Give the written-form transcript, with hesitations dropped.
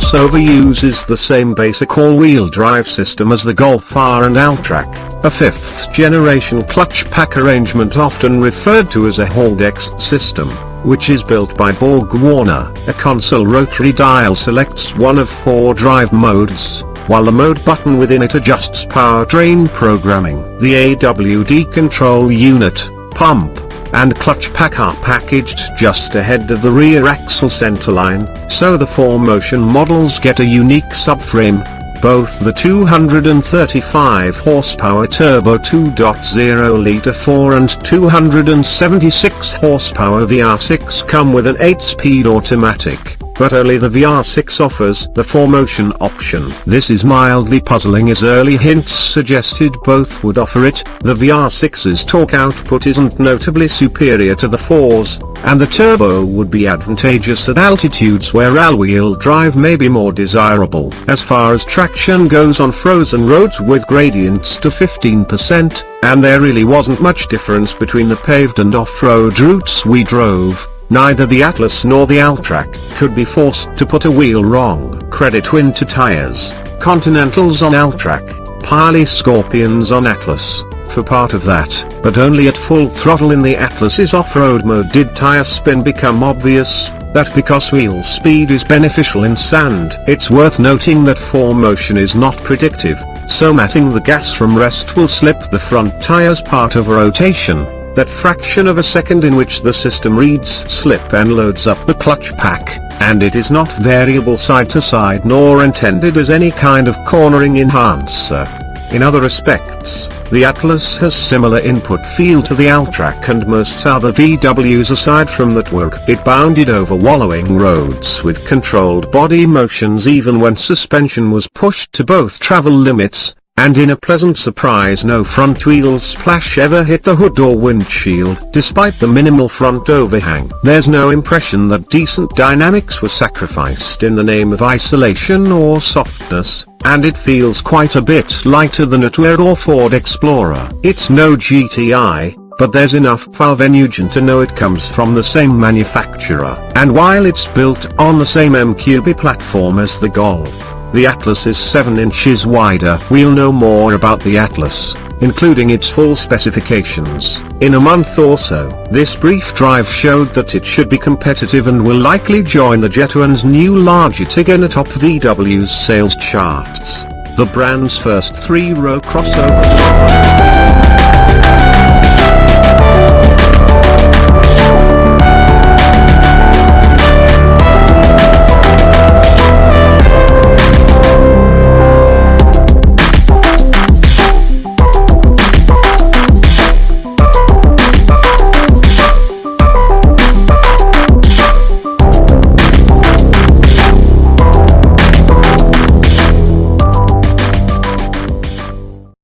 crossover uses the same basic all-wheel drive system as the Golf R and Alltrack, a 5th generation clutch pack arrangement often referred to as a Haldex system, which is built by BorgWarner. A console rotary dial selects one of 4 drive modes, while the mode button within it adjusts powertrain programming. The AWD control unit, pump, and clutch pack are packaged just ahead of the rear axle centerline, so the 4Motion models get a unique subframe. Both the 235 horsepower turbo 2.0-liter 4 and 276 horsepower VR6 come with an 8-speed automatic, but only the VR6 offers the 4Motion option. This is mildly puzzling, as early hints suggested both would offer it. The VR6's torque output isn't notably superior to the 4's, and the turbo would be advantageous at altitudes where all-wheel drive may be more desirable. As far as traction goes on frozen roads with gradients to 15%, and there really wasn't much difference between the paved and off-road routes we drove, neither the Atlas nor the Alltrack could be forced to put a wheel wrong. Credit winter tires, Continentals on Alltrack, Pirelli Scorpions on Atlas, for part of that, but only at full throttle in the Atlas's off-road mode did tire spin become obvious. That because wheel speed is beneficial in sand. It's worth noting that 4Motion is not predictive, so matting the gas from rest will slip the front tire's part of rotation, that fraction of a second in which the system reads slip and loads up the clutch pack, and it is not variable side to side nor intended as any kind of cornering enhancer. In other respects, the Atlas has similar input feel to the Alltrack and most other VWs aside from that work. It bounded over wallowing roads with controlled body motions even when suspension was pushed to both travel limits, and in a pleasant surprise no front wheel splash ever hit the hood or windshield. Despite the minimal front overhang, there's no impression that decent dynamics were sacrificed in the name of isolation or softness, and it feels quite a bit lighter than a Touareg or Ford Explorer. It's no GTI, but there's enough of engine to know it comes from the same manufacturer, and while it's built on the same MQB platform as the Golf, the Atlas is 7 inches wider. We'll know more about the Atlas, including its full specifications, in a month or so. This brief drive showed that it should be competitive and will likely join the Jetuan's new larger Tiggan atop VW's sales charts, the brand's first 3-row crossover.